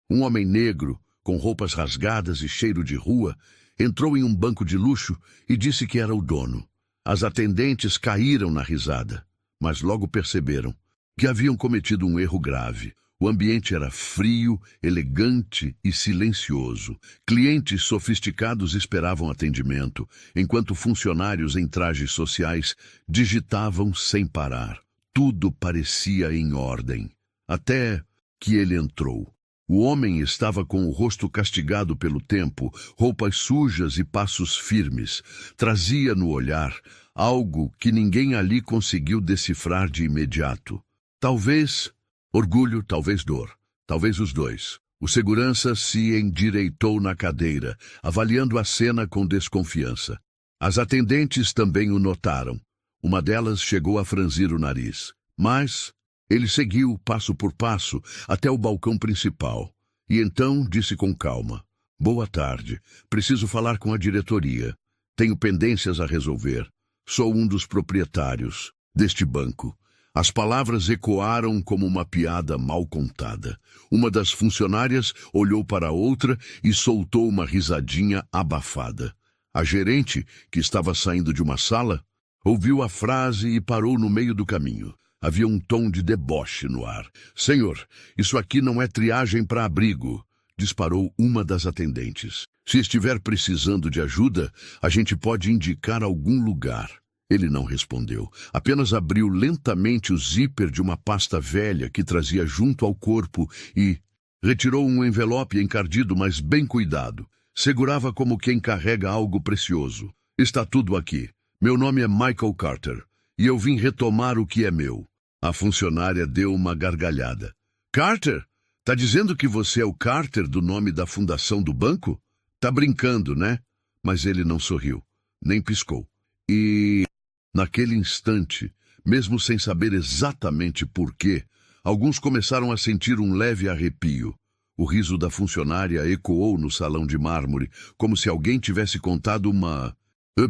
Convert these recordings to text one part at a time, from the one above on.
Um homem negro, com roupas rasgadas e cheiro de rua, entrou em um banco de luxo e disse que era o dono. As atendentes caíram na risada, mas logo perceberam que haviam cometido um erro grave. O ambiente era frio, elegante e silencioso. Clientes sofisticados esperavam atendimento, enquanto funcionários em trajes sociais digitavam sem parar. Tudo parecia em ordem, até que ele entrou. O homem estava com o rosto castigado pelo tempo, roupas sujas e passos firmes. Trazia no olhar algo que ninguém ali conseguiu decifrar de imediato. Talvez orgulho, talvez dor, talvez os dois. O segurança se endireitou na cadeira, avaliando a cena com desconfiança. As atendentes também o notaram. Uma delas chegou a franzir o nariz. Mas ele seguiu, passo por passo, até o balcão principal. E então disse com calma: "Boa tarde. Preciso falar com a diretoria. Tenho pendências a resolver. Sou um dos proprietários deste banco." As palavras ecoaram como uma piada mal contada. Uma das funcionárias olhou para a outra e soltou uma risadinha abafada. A gerente, que estava saindo de uma sala, ouviu a frase e parou no meio do caminho. Havia um tom de deboche no ar. "Senhor, isso aqui não é triagem para abrigo", disparou uma das atendentes. "Se estiver precisando de ajuda, a gente pode indicar algum lugar." Ele não respondeu, apenas abriu lentamente o zíper de uma pasta velha que trazia junto ao corpo e retirou um envelope encardido, mas bem cuidado. Segurava como quem carrega algo precioso. "Está tudo aqui. Meu nome é Michael Carter, e eu vim retomar o que é meu." A funcionária deu uma gargalhada. "Carter? Tá dizendo que você é o Carter do nome da fundação do banco? Tá brincando, né?" Mas ele não sorriu, nem piscou. E naquele instante, mesmo sem saber exatamente por quê, alguns começaram a sentir um leve arrepio. O riso da funcionária ecoou no salão de mármore, como se alguém tivesse contado uma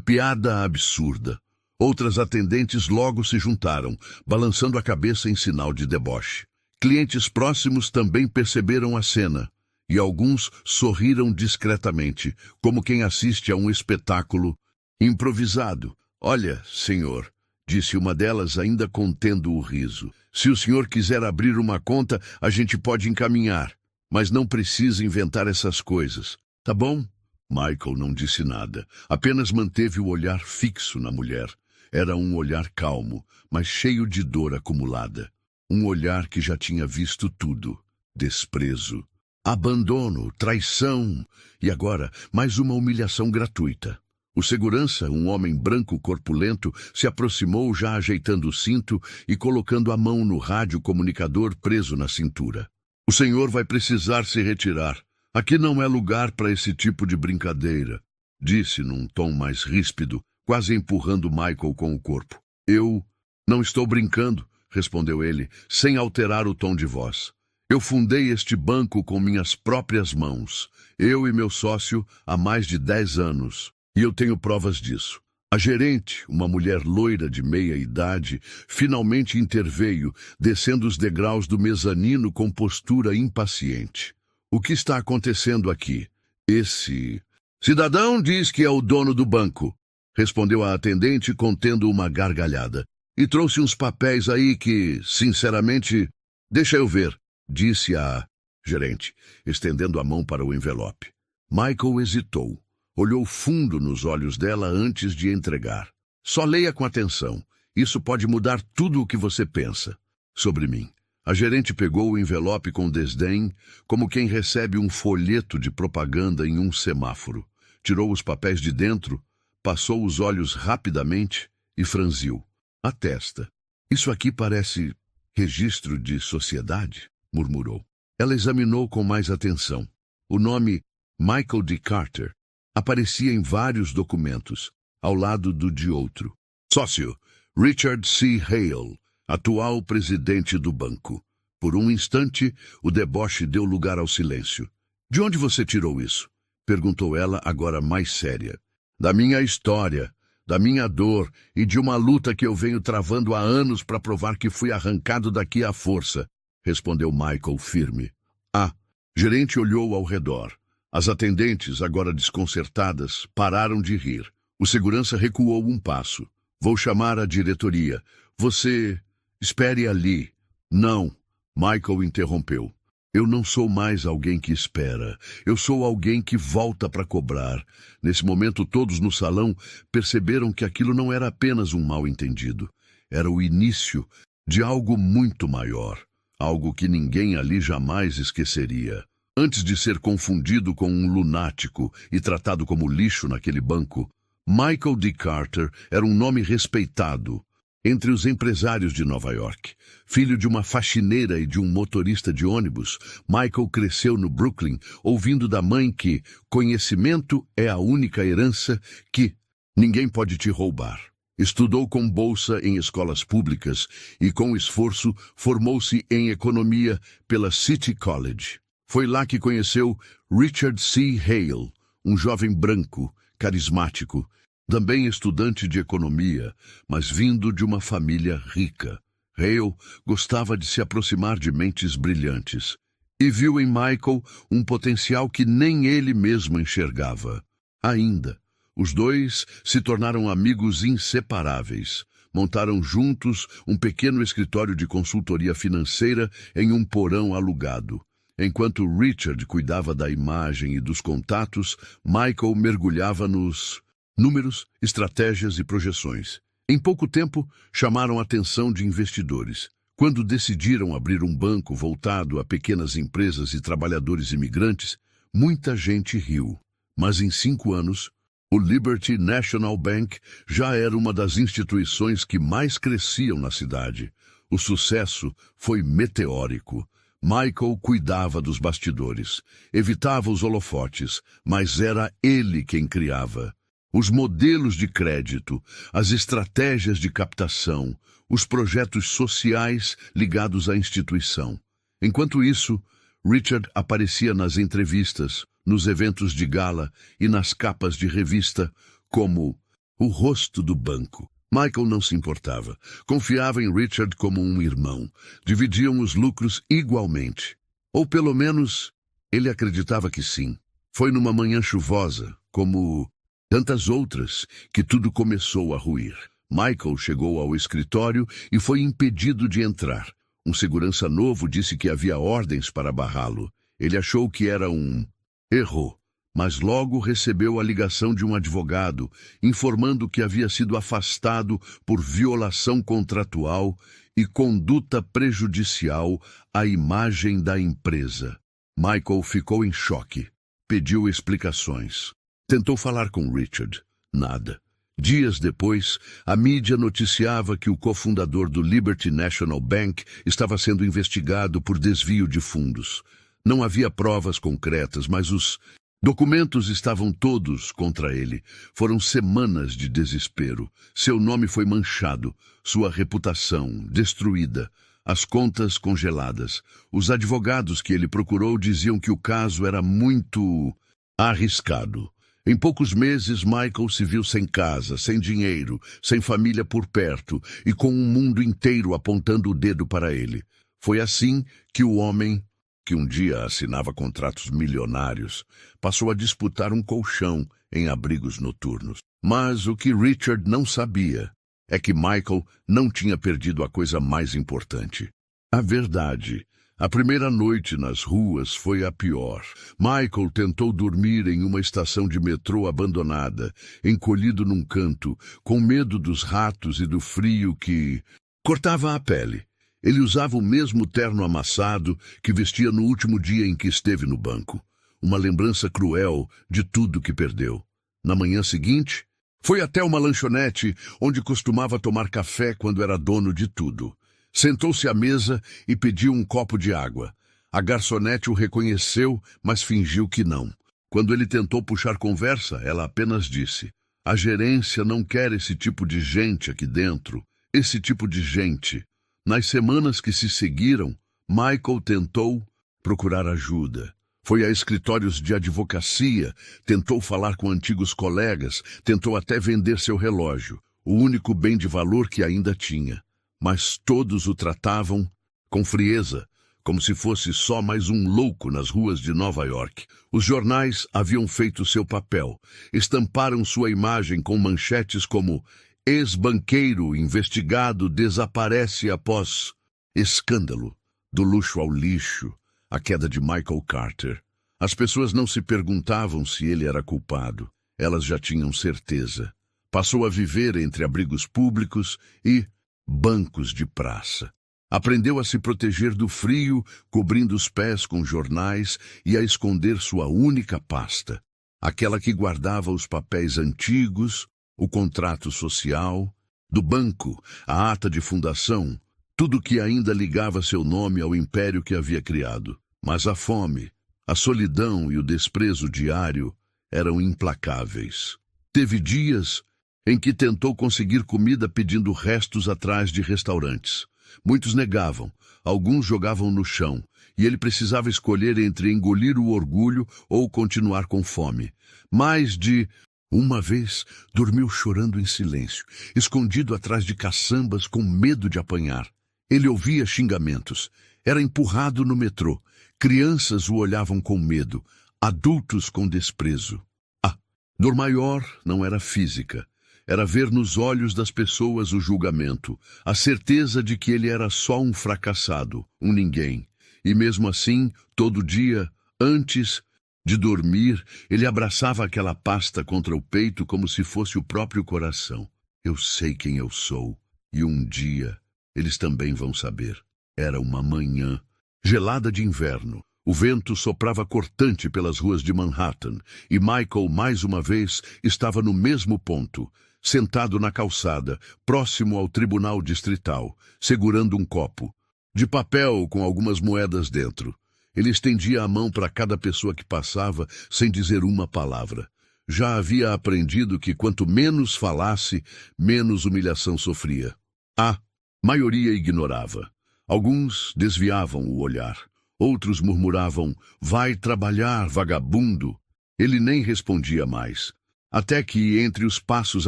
piada absurda. Outras atendentes logo se juntaram, balançando a cabeça em sinal de deboche. Clientes próximos também perceberam a cena, e alguns sorriram discretamente, como quem assiste a um espetáculo improvisado. "Olha, senhor", disse uma delas, ainda contendo o riso, "se o senhor quiser abrir uma conta, a gente pode encaminhar, mas não precisa inventar essas coisas, tá bom?" Michael não disse nada, apenas manteve o olhar fixo na mulher. Era um olhar calmo, mas cheio de dor acumulada. Um olhar que já tinha visto tudo: desprezo, abandono, traição e agora mais uma humilhação gratuita. O segurança, um homem branco corpulento, se aproximou já ajeitando o cinto e colocando a mão no rádio comunicador preso na cintura. "O senhor vai precisar se retirar. Aqui não é lugar para esse tipo de brincadeira", disse num tom mais ríspido, quase empurrando Michael com o corpo. "Eu não estou brincando", respondeu ele, sem alterar o tom de voz. "Eu fundei este banco com minhas próprias mãos. Eu e meu sócio há mais de 10 anos. E eu tenho provas disso." A gerente, uma mulher loira de meia idade, finalmente interveio, descendo os degraus do mezanino com postura impaciente. "O que está acontecendo aqui? Esse cidadão diz que é o dono do banco", respondeu a atendente, contendo uma gargalhada. "E trouxe uns papéis aí que, sinceramente, deixa eu ver", disse a gerente, estendendo a mão para o envelope. Michael hesitou. Olhou fundo nos olhos dela antes de entregar. "Só leia com atenção. Isso pode mudar tudo o que você pensa sobre mim." A gerente pegou o envelope com desdém, como quem recebe um folheto de propaganda em um semáforo. Tirou os papéis de dentro, passou os olhos rapidamente e franziu a testa. "Isso aqui parece registro de sociedade", murmurou. Ela examinou com mais atenção. O nome Michael D. Carter aparecia em vários documentos, ao lado do de outro. "Sócio, Richard C. Hale, atual presidente do banco." Por um instante, o deboche deu lugar ao silêncio. "De onde você tirou isso?" perguntou ela, agora mais séria. "Da minha história, da minha dor e de uma luta que eu venho travando há anos para provar que fui arrancado daqui à força", respondeu Michael firme. "Ah, Gerente olhou ao redor. As atendentes, agora desconcertadas, pararam de rir. O segurança recuou um passo. Vou chamar a diretoria. Você... espere ali. Não, Michael interrompeu. Eu não sou mais alguém que espera. Eu sou alguém que volta para cobrar. Nesse momento, todos no salão perceberam que aquilo não era apenas um mal-entendido. Era o início de algo muito maior. Algo que ninguém ali jamais esqueceria. Antes de ser confundido com um lunático e tratado como lixo naquele banco, Michael D. Carter era um nome respeitado entre os empresários de Nova York. Filho de uma faxineira e de um motorista de ônibus, Michael cresceu no Brooklyn, ouvindo da mãe que conhecimento é a única herança que ninguém pode te roubar. Estudou com bolsa em escolas públicas e, com esforço, formou-se em economia pela City College. Foi lá que conheceu Richard C. Hale, um jovem branco, carismático, também estudante de economia, mas vindo de uma família rica. Hale gostava de se aproximar de mentes brilhantes e viu em Michael um potencial que nem ele mesmo enxergava. Ainda, os dois se tornaram amigos inseparáveis. Montaram juntos um pequeno escritório de consultoria financeira em um porão alugado. Enquanto Richard cuidava da imagem e dos contatos, Michael mergulhava nos números, estratégias e projeções. Em pouco tempo, chamaram a atenção de investidores. Quando decidiram abrir um banco voltado a pequenas empresas e trabalhadores imigrantes, muita gente riu. Mas em 5 anos, o Liberty National Bank já era uma das instituições que mais cresciam na cidade. O sucesso foi meteórico. Michael cuidava dos bastidores, evitava os holofotes, mas era ele quem criava. Os modelos de crédito, as estratégias de captação, os projetos sociais ligados à instituição. Enquanto isso, Richard aparecia nas entrevistas, nos eventos de gala e nas capas de revista como o rosto do banco. Michael não se importava. Confiava em Richard como um irmão. Dividiam os lucros igualmente. Ou pelo menos, ele acreditava que sim. Foi numa manhã chuvosa, como tantas outras, que tudo começou a ruir. Michael chegou ao escritório e foi impedido de entrar. Um segurança novo disse que havia ordens para barrá-lo. Ele achou que era um erro, mas logo recebeu a ligação de um advogado, informando que havia sido afastado por violação contratual e conduta prejudicial à imagem da empresa. Michael ficou em choque. Pediu explicações. Tentou falar com Richard. Nada. Dias depois, a mídia noticiava que o cofundador do Liberty National Bank estava sendo investigado por desvio de fundos. Não havia provas concretas, mas os documentos estavam todos contra ele. Foram semanas de desespero. Seu nome foi manchado, sua reputação destruída, as contas congeladas. Os advogados que ele procurou diziam que o caso era muito arriscado. Em poucos meses, Michael se viu sem casa, sem dinheiro, sem família por perto e com um mundo inteiro apontando o dedo para ele. Foi assim que o homem, que um dia assinava contratos milionários, passou a disputar um colchão em abrigos noturnos. Mas o que Richard não sabia é que Michael não tinha perdido a coisa mais importante. A verdade. A primeira noite nas ruas foi a pior. Michael tentou dormir em uma estação de metrô abandonada, encolhido num canto, com medo dos ratos e do frio que cortava a pele. Ele usava o mesmo terno amassado que vestia no último dia em que esteve no banco. Uma lembrança cruel de tudo que perdeu. Na manhã seguinte, foi até uma lanchonete onde costumava tomar café quando era dono de tudo. Sentou-se à mesa e pediu um copo de água. A garçonete o reconheceu, mas fingiu que não. Quando ele tentou puxar conversa, ela apenas disse: "A gerência não quer esse tipo de gente aqui dentro. Esse tipo de gente." Nas semanas que se seguiram, Michael tentou procurar ajuda. Foi a escritórios de advocacia, tentou falar com antigos colegas, tentou até vender seu relógio, o único bem de valor que ainda tinha. Mas todos o tratavam com frieza, como se fosse só mais um louco nas ruas de Nova York. Os jornais haviam feito seu papel. Estamparam sua imagem com manchetes como "Ex-banqueiro investigado desaparece após escândalo", do luxo ao lixo, a queda de Michael Carter. As pessoas não se perguntavam se ele era culpado. Elas já tinham certeza. Passou a viver entre abrigos públicos e bancos de praça. Aprendeu a se proteger do frio, cobrindo os pés com jornais e a esconder sua única pasta, aquela que guardava os papéis antigos, o contrato social, do banco, a ata de fundação, tudo que ainda ligava seu nome ao império que havia criado. Mas a fome, a solidão e o desprezo diário eram implacáveis. Teve dias em que tentou conseguir comida pedindo restos atrás de restaurantes. Muitos negavam, alguns jogavam no chão, e ele precisava escolher entre engolir o orgulho ou continuar com fome. Mais de uma vez dormiu chorando em silêncio, escondido atrás de caçambas com medo de apanhar. Ele ouvia xingamentos. Era empurrado no metrô. Crianças o olhavam com medo, adultos com desprezo. A dor maior não era física. Era ver nos olhos das pessoas o julgamento, a certeza de que ele era só um fracassado, um ninguém. E mesmo assim, todo dia, antes de dormir, ele abraçava aquela pasta contra o peito como se fosse o próprio coração. Eu sei quem eu sou, e um dia eles também vão saber. Era uma manhã gelada de inverno. O vento soprava cortante pelas ruas de Manhattan, e Michael, mais uma vez, estava no mesmo ponto, sentado na calçada, próximo ao tribunal distrital, segurando um copo, de papel com algumas moedas dentro. Ele estendia a mão para cada pessoa que passava, sem dizer uma palavra. Já havia aprendido que quanto menos falasse, menos humilhação sofria. A maioria ignorava. Alguns desviavam o olhar. Outros murmuravam, "Vai trabalhar, vagabundo." Ele nem respondia mais. Até que, entre os passos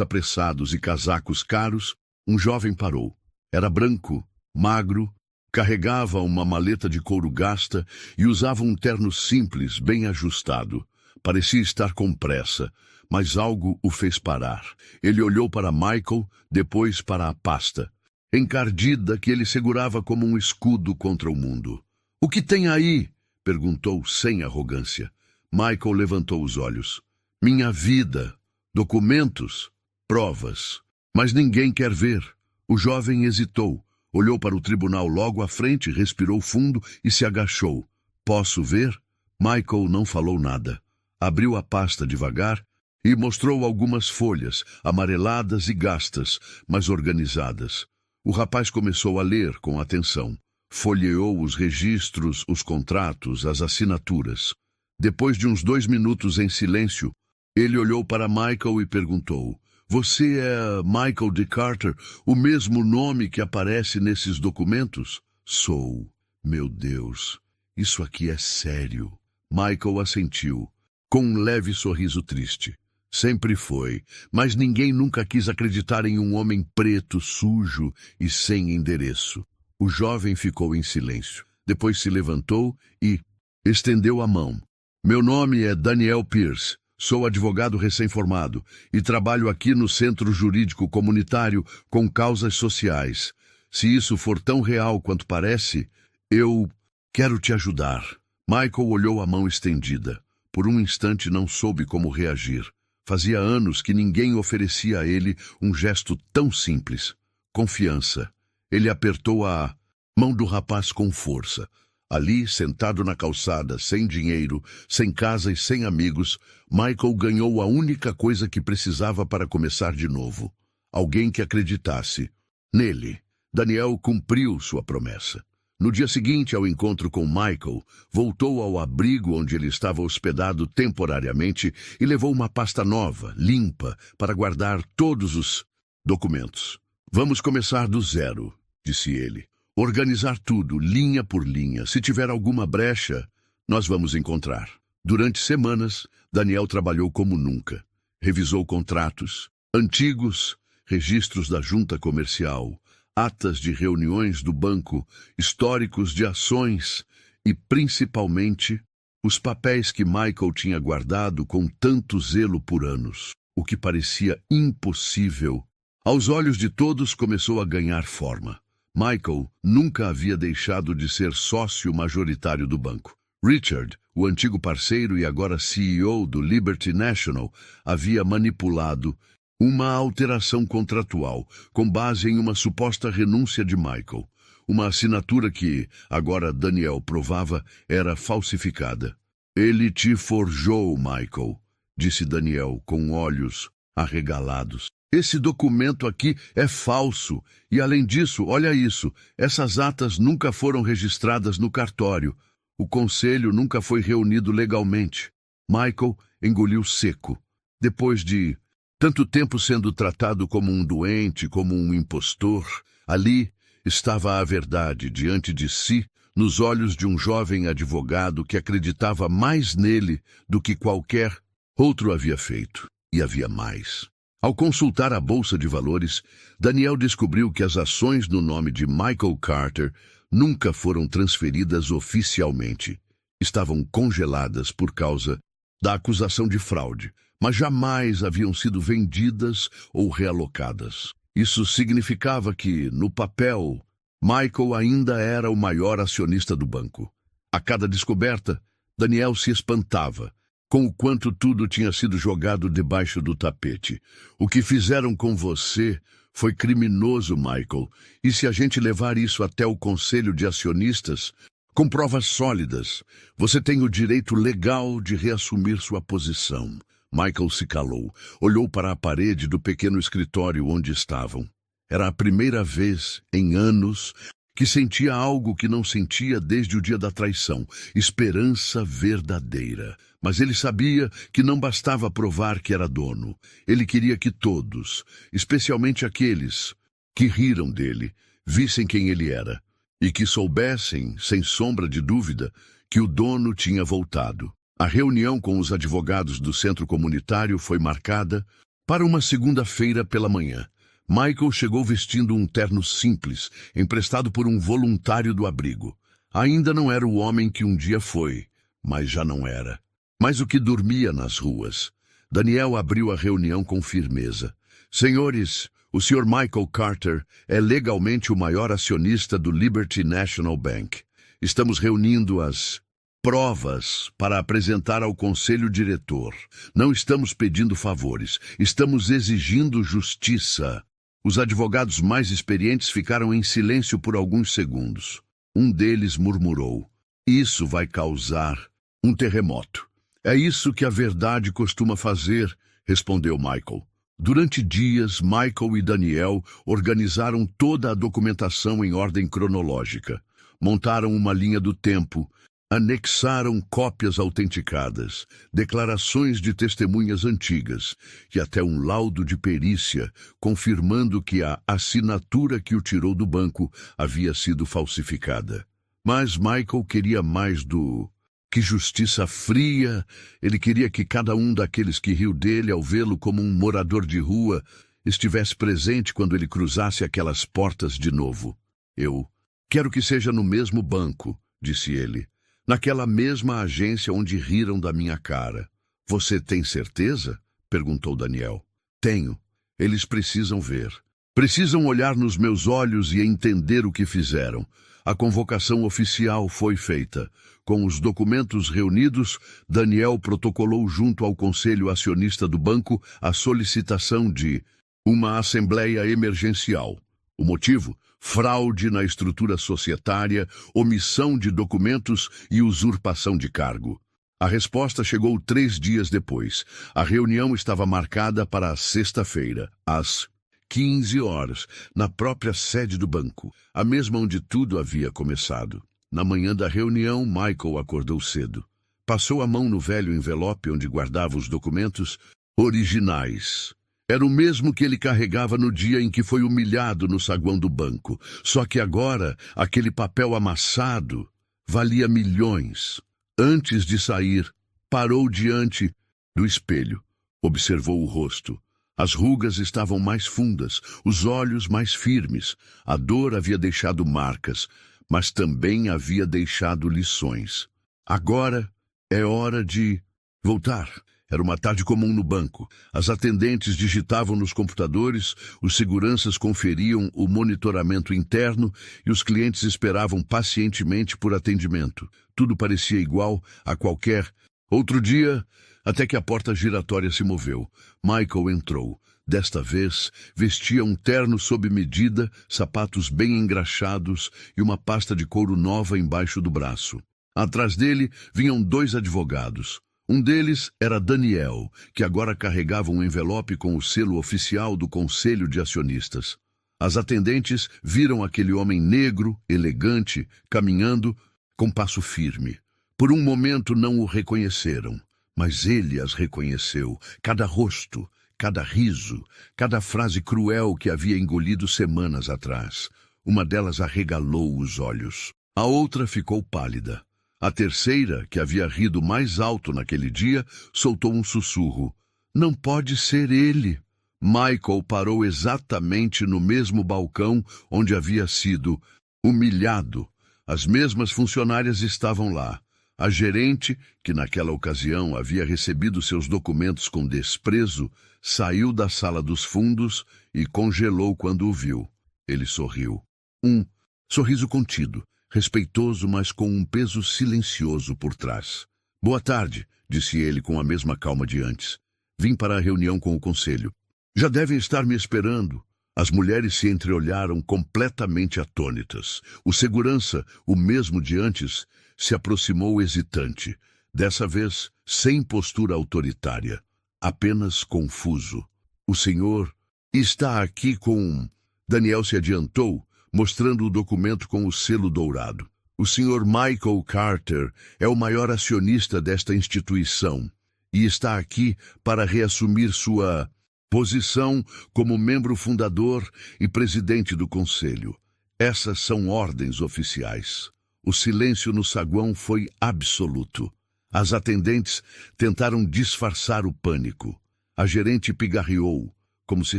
apressados e casacos caros, um jovem parou. Era branco, magro, carregava uma maleta de couro gasta e usava um terno simples, bem ajustado. Parecia estar com pressa, mas algo o fez parar. Ele olhou para Michael, depois para a pasta, encardida que ele segurava como um escudo contra o mundo. "O que tem aí?" perguntou sem arrogância. Michael levantou os olhos. "Minha vida, documentos, provas. Mas ninguém quer ver." O jovem hesitou, olhou para o tribunal logo à frente, respirou fundo e se agachou. "Posso ver?" Michael não falou nada. Abriu a pasta devagar e mostrou algumas folhas, amareladas e gastas, mas organizadas. O rapaz começou a ler com atenção. Folheou os registros, os contratos, as assinaturas. Depois de uns 2 minutos em silêncio, ele olhou para Michael e perguntou, "Você é Michael D. Carter, o mesmo nome que aparece nesses documentos?" "Sou. Meu Deus, isso aqui é sério." Michael assentiu, com um leve sorriso triste. Sempre foi, mas ninguém nunca quis acreditar em um homem preto, sujo e sem endereço. O jovem ficou em silêncio. Depois se levantou e estendeu a mão. "Meu nome é Daniel Pierce. Sou advogado recém-formado e trabalho aqui no Centro Jurídico Comunitário com causas sociais. Se isso for tão real quanto parece, eu quero te ajudar." Michael olhou a mão estendida. Por um instante não soube como reagir. Fazia anos que ninguém oferecia a ele um gesto tão simples. Confiança. Ele apertou a mão do rapaz com força. Ali, sentado na calçada, sem dinheiro, sem casa e sem amigos, Michael ganhou a única coisa que precisava para começar de novo. Alguém que acreditasse. Nele, Daniel cumpriu sua promessa. No dia seguinte ao encontro com Michael, voltou ao abrigo onde ele estava hospedado temporariamente e levou uma pasta nova, limpa, para guardar todos os documentos. "Vamos começar do zero", disse ele. "Organizar tudo, linha por linha. Se tiver alguma brecha, nós vamos encontrar." Durante semanas, Daniel trabalhou como nunca. Revisou contratos, antigos, registros da junta comercial, atas de reuniões do banco, históricos de ações e, principalmente, os papéis que Michael tinha guardado com tanto zelo por anos. O que parecia impossível, aos olhos de todos, começou a ganhar forma. Michael nunca havia deixado de ser sócio majoritário do banco. Richard, o antigo parceiro e agora CEO do Liberty National, havia manipulado uma alteração contratual com base em uma suposta renúncia de Michael. Uma assinatura que, agora Daniel provava, era falsificada. Ele te forjou, Michael, disse Daniel com olhos arregalados. Esse documento aqui é falso. E, além disso, olha isso, essas atas nunca foram registradas no cartório. O conselho nunca foi reunido legalmente. Michael engoliu seco. Depois de tanto tempo sendo tratado como um doente, como um impostor, ali estava a verdade diante de si, nos olhos de um jovem advogado que acreditava mais nele do que qualquer outro havia feito. E havia mais. Ao consultar a Bolsa de Valores, Daniel descobriu que as ações no nome de Michael Carter nunca foram transferidas oficialmente. Estavam congeladas por causa da acusação de fraude, mas jamais haviam sido vendidas ou realocadas. Isso significava que, no papel, Michael ainda era o maior acionista do banco. A cada descoberta, Daniel se espantava com o quanto tudo tinha sido jogado debaixo do tapete. O que fizeram com você foi criminoso, Michael, e se a gente levar isso até o conselho de acionistas, com provas sólidas, você tem o direito legal de reassumir sua posição. Michael se calou, olhou para a parede do pequeno escritório onde estavam. Era a primeira vez em anos que sentia algo que não sentia desde o dia da traição, esperança verdadeira. Mas ele sabia que não bastava provar que era dono. Ele queria que todos, especialmente aqueles que riram dele, vissem quem ele era e que soubessem, sem sombra de dúvida, que o dono tinha voltado. A reunião com os advogados do centro comunitário foi marcada para uma segunda-feira pela manhã. Michael chegou vestindo um terno simples, emprestado por um voluntário do abrigo. Ainda não era o homem que um dia foi, mas já não era. Mas o que dormia nas ruas. Daniel abriu a reunião com firmeza. Senhores, o Sr. Michael Carter é legalmente o maior acionista do Liberty National Bank. Estamos reunindo as provas para apresentar ao conselho diretor. Não estamos pedindo favores, estamos exigindo justiça. Os advogados mais experientes ficaram em silêncio por alguns segundos. Um deles murmurou: "Isso vai causar um terremoto." "É isso que a verdade costuma fazer", respondeu Michael. Durante dias, Michael e Daniel organizaram toda a documentação em ordem cronológica. Montaram uma linha do tempo, anexaram cópias autenticadas, declarações de testemunhas antigas e até um laudo de perícia confirmando que a assinatura que o tirou do banco havia sido falsificada. Mas Michael queria mais do que justiça fria. Ele queria que cada um daqueles que riu dele ao vê-lo como um morador de rua estivesse presente quando ele cruzasse aquelas portas de novo. "Eu quero que seja no mesmo banco", disse ele. "Naquela mesma agência onde riram da minha cara." "Você tem certeza?" perguntou Daniel. "Tenho. Eles precisam ver. Precisam olhar nos meus olhos e entender o que fizeram." A convocação oficial foi feita. Com os documentos reunidos, Daniel protocolou junto ao conselho acionista do banco a solicitação de uma assembleia emergencial. O motivo? Fraude na estrutura societária, omissão de documentos e usurpação de cargo. A resposta chegou 3 dias depois. A reunião estava marcada para a sexta-feira, às 15 horas, na própria sede do banco, a mesma onde tudo havia começado. Na manhã da reunião, Michael acordou cedo. Passou a mão no velho envelope onde guardava os documentos originais. Era o mesmo que ele carregava no dia em que foi humilhado no saguão do banco. Só que agora, aquele papel amassado valia milhões. Antes de sair, parou diante do espelho. Observou o rosto. As rugas estavam mais fundas, os olhos mais firmes. A dor havia deixado marcas, mas também havia deixado lições. Agora é hora de voltar. Era uma tarde comum no banco. As atendentes digitavam nos computadores, os seguranças conferiam o monitoramento interno e os clientes esperavam pacientemente por atendimento. Tudo parecia igual a qualquer outro dia, até que a porta giratória se moveu. Michael entrou. Desta vez, vestia um terno sob medida, sapatos bem engraxados e uma pasta de couro nova embaixo do braço. Atrás dele vinham 2 advogados. Um deles era Daniel, que agora carregava um envelope com o selo oficial do Conselho de Acionistas. As atendentes viram aquele homem negro, elegante, caminhando com passo firme. Por um momento não o reconheceram, mas ele as reconheceu. Cada rosto, cada riso, cada frase cruel que havia engolido semanas atrás. Uma delas arregalou os olhos. A outra ficou pálida. A terceira, que havia rido mais alto naquele dia, soltou um sussurro. Não pode ser ele. Michael parou exatamente no mesmo balcão onde havia sido humilhado. As mesmas funcionárias estavam lá. A gerente, que naquela ocasião havia recebido seus documentos com desprezo, saiu da sala dos fundos e congelou quando o viu. Ele sorriu. Um sorriso contido, respeitoso, mas com um peso silencioso por trás. Boa tarde, disse ele com a mesma calma de antes. Vim para a reunião com o conselho. Já devem estar me esperando. As mulheres se entreolharam completamente atônitas. O segurança, o mesmo de antes, se aproximou hesitante. Dessa vez, sem postura autoritária, apenas confuso. O senhor está aqui com... Daniel se adiantou, mostrando o documento com o selo dourado. O Sr. Michael Carter é o maior acionista desta instituição e está aqui para reassumir sua posição como membro fundador e presidente do conselho. Essas são ordens oficiais. O silêncio no saguão foi absoluto. As atendentes tentaram disfarçar o pânico. A gerente pigarreou, como se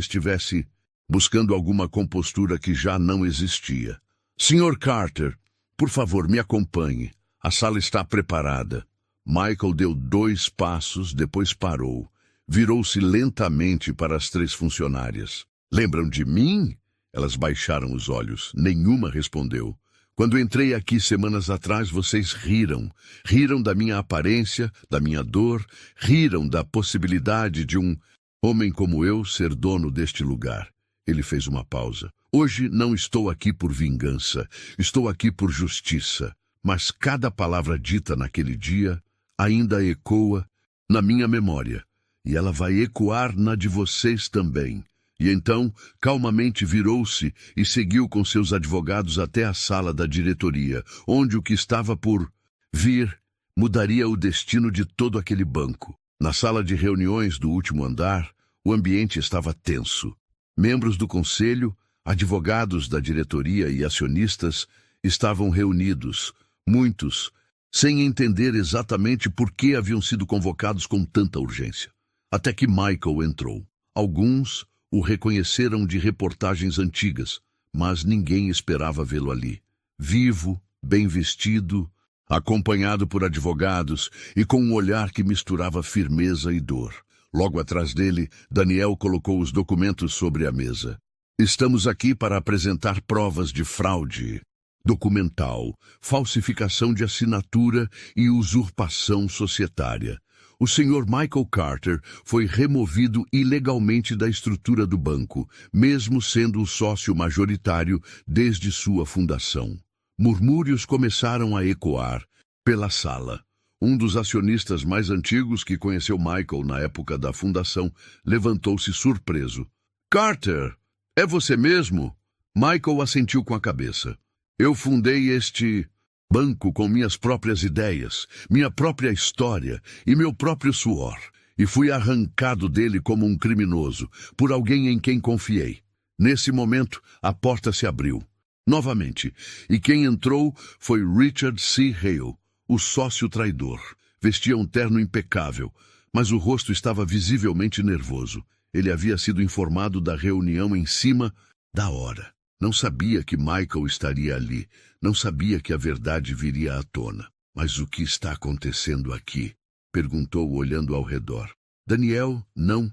estivesse buscando alguma compostura que já não existia. Sr. Carter, por favor, me acompanhe. A sala está preparada. Michael deu 2 passos, depois parou. Virou-se lentamente para as 3 funcionárias. Lembram de mim? Elas baixaram os olhos. Nenhuma respondeu. Quando entrei aqui semanas atrás, vocês riram. Riram da minha aparência, da minha dor. Riram da possibilidade de um homem como eu ser dono deste lugar. Ele fez uma pausa. Hoje não estou aqui por vingança, estou aqui por justiça. Mas cada palavra dita naquele dia ainda ecoa na minha memória. E ela vai ecoar na de vocês também. E então, calmamente virou-se e seguiu com seus advogados até a sala da diretoria, onde o que estava por vir mudaria o destino de todo aquele banco. Na sala de reuniões do último andar, o ambiente estava tenso. Membros do conselho, advogados da diretoria e acionistas estavam reunidos, muitos, sem entender exatamente por que haviam sido convocados com tanta urgência. Até que Michael entrou. Alguns o reconheceram de reportagens antigas, mas ninguém esperava vê-lo ali. Vivo, bem vestido, acompanhado por advogados e com um olhar que misturava firmeza e dor. Logo atrás dele, Daniel colocou os documentos sobre a mesa. Estamos aqui para apresentar provas de fraude documental, falsificação de assinatura e usurpação societária. O Sr. Michael Carter foi removido ilegalmente da estrutura do banco, mesmo sendo o sócio majoritário desde sua fundação. Murmúrios começaram a ecoar pela sala. Um dos acionistas mais antigos que conheceu Michael na época da fundação levantou-se surpreso. Carter, é você mesmo? Michael assentiu com a cabeça. Eu fundei este banco com minhas próprias ideias, minha própria história e meu próprio suor, e fui arrancado dele como um criminoso, por alguém em quem confiei. Nesse momento, a porta se abriu. Novamente, e quem entrou foi Richard C. Hale, o sócio traidor. Vestia um terno impecável, mas o rosto estava visivelmente nervoso. Ele havia sido informado da reunião em cima da hora. Não sabia que Michael estaria ali. Não sabia que a verdade viria à tona. Mas o que está acontecendo aqui? Perguntou, olhando ao redor. Daniel, não.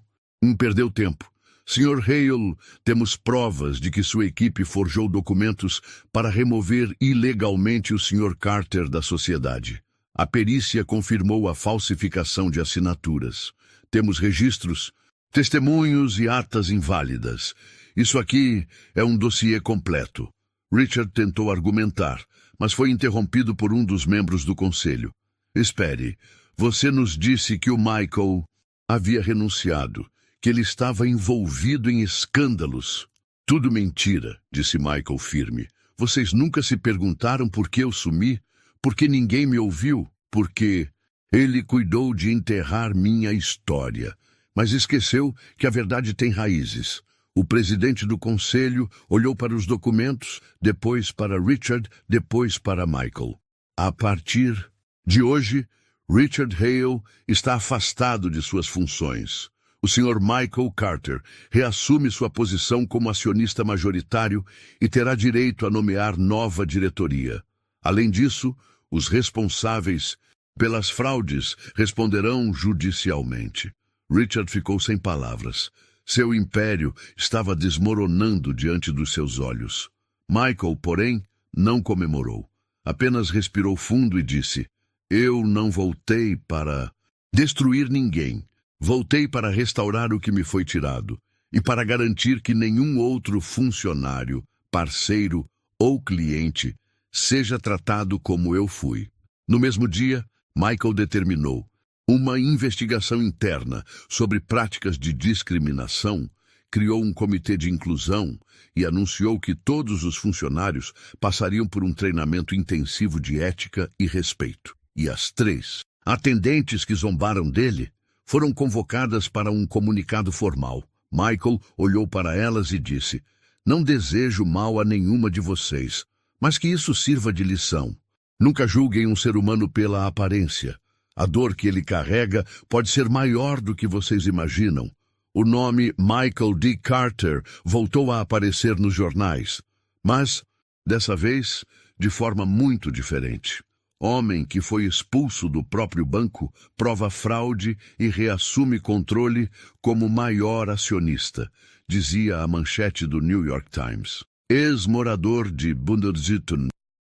Perdeu tempo. Sr. Hale, temos provas de que sua equipe forjou documentos para remover ilegalmente o Sr. Carter da sociedade. A perícia confirmou a falsificação de assinaturas. Temos registros, testemunhos e atas inválidas. Isso aqui é um dossiê completo. Richard tentou argumentar, mas foi interrompido por um dos membros do conselho. Espere, você nos disse que o Michael havia renunciado, que ele estava envolvido em escândalos. Tudo mentira, disse Michael firme. Vocês nunca se perguntaram por que eu sumi? Por que ninguém me ouviu? Porque ele cuidou de enterrar minha história. Mas esqueceu que a verdade tem raízes. O presidente do conselho olhou para os documentos, depois para Richard, depois para Michael. A partir de hoje, Richard Hale está afastado de suas funções. O Sr. Michael Carter reassume sua posição como acionista majoritário e terá direito a nomear nova diretoria. Além disso, os responsáveis pelas fraudes responderão judicialmente. Richard ficou sem palavras. Seu império estava desmoronando diante dos seus olhos. Michael, porém, não comemorou. Apenas respirou fundo e disse: Eu não voltei para destruir ninguém. Voltei para restaurar o que me foi tirado e para garantir que nenhum outro funcionário, parceiro ou cliente seja tratado como eu fui. No mesmo dia, Michael determinou uma investigação interna sobre práticas de discriminação, criou um comitê de inclusão e anunciou que todos os funcionários passariam por um treinamento intensivo de ética e respeito. E as 3 atendentes que zombaram dele foram convocadas para um comunicado formal. Michael olhou para elas e disse: Não desejo mal a nenhuma de vocês, mas que isso sirva de lição. Nunca julguem um ser humano pela aparência. A dor que ele carrega pode ser maior do que vocês imaginam. O nome Michael D. Carter voltou a aparecer nos jornais, mas, dessa vez, de forma muito diferente. Homem que foi expulso do próprio banco, prova fraude e reassume controle como maior acionista, dizia a manchete do New York Times. Ex-morador de Bundersitten,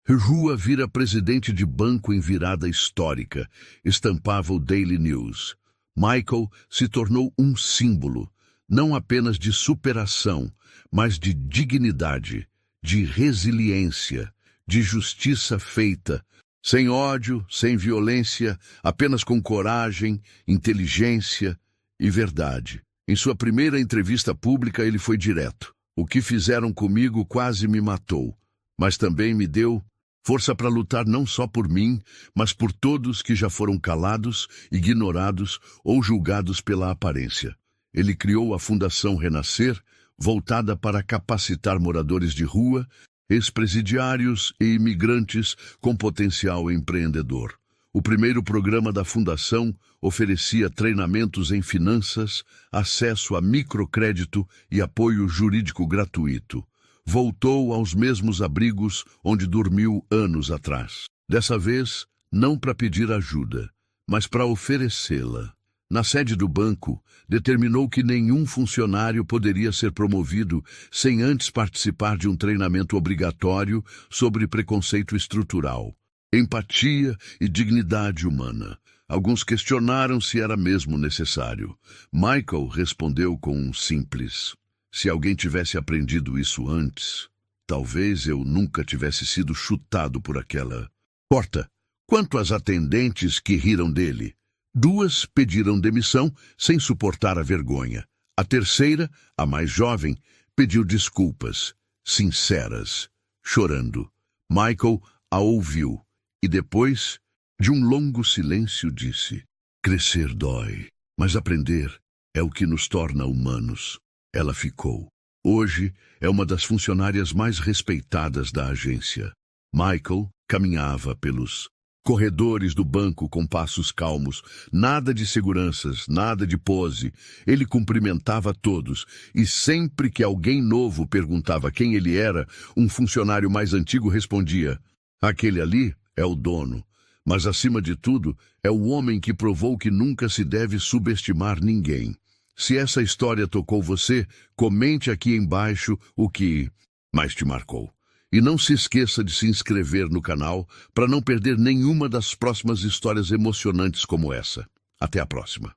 Rua vira presidente de banco em virada histórica, estampava o Daily News. Michael se tornou um símbolo, não apenas de superação, mas de dignidade, de resiliência, de justiça feita, sem ódio, sem violência, apenas com coragem, inteligência e verdade. Em sua primeira entrevista pública, ele foi direto. O que fizeram comigo quase me matou, mas também me deu força para lutar não só por mim, mas por todos que já foram calados, ignorados ou julgados pela aparência. Ele criou a Fundação Renascer, voltada para capacitar moradores de rua, ex-presidiários e imigrantes com potencial empreendedor. O primeiro programa da Fundação oferecia treinamentos em finanças, acesso a microcrédito e apoio jurídico gratuito. Voltou aos mesmos abrigos onde dormiu anos atrás. Dessa vez, não para pedir ajuda, mas para oferecê-la. Na sede do banco, determinou que nenhum funcionário poderia ser promovido sem antes participar de um treinamento obrigatório sobre preconceito estrutural, empatia e dignidade humana. Alguns questionaram se era mesmo necessário. Michael respondeu com um simples: se alguém tivesse aprendido isso antes, talvez eu nunca tivesse sido chutado por aquela porta. Quanto às atendentes que riram dele, 2 pediram demissão sem suportar a vergonha. A terceira, a mais jovem, pediu desculpas, sinceras, chorando. Michael a ouviu e depois, de um longo silêncio, disse: crescer dói, mas aprender é o que nos torna humanos. Ela ficou. Hoje é uma das funcionárias mais respeitadas da agência. Michael caminhava pelos Corredores do banco com passos calmos, nada de seguranças, nada de pose. Ele cumprimentava todos, e sempre que alguém novo perguntava quem ele era, um funcionário mais antigo respondia: aquele ali é o dono. Mas, acima de tudo, é o homem que provou que nunca se deve subestimar ninguém. Se essa história tocou você, comente aqui embaixo o que mais te marcou. E não se esqueça de se inscrever no canal para não perder nenhuma das próximas histórias emocionantes como essa. Até a próxima.